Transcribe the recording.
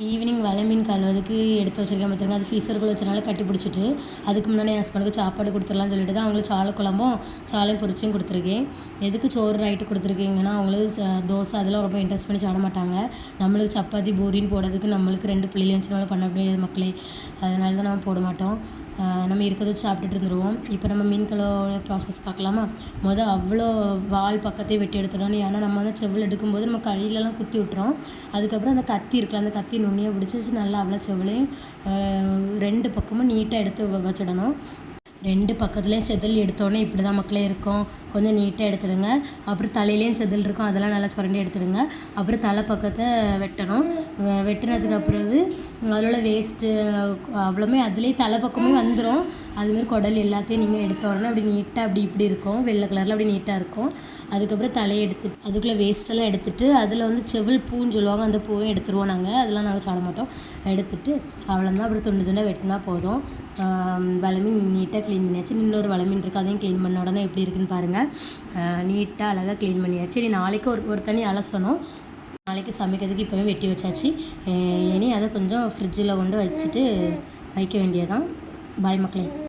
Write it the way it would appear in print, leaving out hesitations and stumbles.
Evening வலை மீன் கழுவதுக்கு எடுத்து வச்சுருக்கேன் பார்த்துருங்க. அது ஃப்ரீசருக்குள்ளே வச்சனால கட்டி பிடிச்சிட்டு, அதுக்கு முன்னாடி என் ஹஸ்பண்டுக்கு சாப்பாடு கொடுத்துடலான்னு சொல்லிட்டு தான் அவங்களுக்கு சாலை குழம்பும் சாலையும் பொரிச்சும் கொடுத்துருக்கேன். எதுக்கு சோறு நைட்டு கொடுத்துருக்கீங்கன்னா, அவங்களுக்கு தோசை அதெல்லாம் ரொம்ப இன்ட்ரெஸ்ட் பண்ணி சாப்பிட மாட்டாங்க. நம்மளுக்கு சப்பாத்தி பூரின்னு போடுறதுக்கு நம்மளுக்கு 2 பிள்ளைகள் வச்சுனால பண்ண முடியாது மக்களே. அதனால தான் நம்ம போட மாட்டோம். நம்ம இருக்கிறத வச்சு சாப்பிட்டுட்டு இருந்துருவோம். இப்போ நம்ம மீன் கழுவோட ப்ராசஸ் பார்க்கலாமா? அவ்வளோ வால் பக்கத்தையே வெட்டி எடுத்துடணும். ஏன்னா நம்ம வந்து செவில் எடுக்கும்போது நம்ம கையிலலாம் குத்தி விட்டுறோம். அதுக்கப்புறம் அந்த கத்தி இருக்குல்ல, அந்த கத்தி நுண்ணியாக பிடிச்சி நல்லா அவ்வளோ செவிலையும் 2 பக்கமும் நீட்டாக எடுத்து வச்சிடணும். 2 பக்கத்துலேயும் செதில் எடுத்தோடனே இப்படி தான் மக்களே இருக்கும். கொஞ்சம் நீட்டாக எடுத்துடுங்க. அப்புறம் தலையிலையும் செதில் இருக்கும், அதெல்லாம் நல்லா சுரண்டி எடுத்துடுங்க. அப்புறம் தலை பக்கத்தை வெட்டணும். வெட்டினதுக்கு பிறகு அதில் வேஸ்ட்டு அவ்வளோமே அதுலேயே தலை பக்கமே வந்துடும். அதுமாரி குடல் எல்லாத்தையும் நீங்கள் எடுத்த உடனே அப்படி நீட்டாக அப்படி இப்படி இருக்கும், வெள்ளை கலரில் அப்படி நீட்டாக இருக்கும். அதுக்கப்புறம் தலையை எடுத்துட்டு அதுக்குள்ளே வேஸ்ட்டெல்லாம் எடுத்துகிட்டு அதில் வந்து செவில் பூன்னு சொல்லுவாங்க, அந்த பூவையும் எடுத்துருவோம் நாங்கள். அதெல்லாம் நாங்கள் சாப்பிட மாட்டோம். எடுத்துகிட்டு அவ்வளோதான். அப்புறம் துண்டு துண்டாக வெட்டினா போதும். வலைமீன் நீட்டாக க்ளீன் பண்ணியாச்சு. இன்னொரு வலைமீன் இருக்குது, அதையும் க்ளீன் பண்ண உடனே எப்படி இருக்குதுன்னு பாருங்கள். நீட்டாக அழகாக க்ளீன் பண்ணியாச்சு. சரி, நாளைக்கு ஒரு தண்ணி அலசணும். நாளைக்கு சமைக்கிறதுக்கு இப்போவே வெட்டி வச்சாச்சு. இனி அதை கொஞ்சம் ஃப்ரிட்ஜில் கொண்டு வச்சுட்டு வைக்க வேண்டியதான். பாய் மக்களே.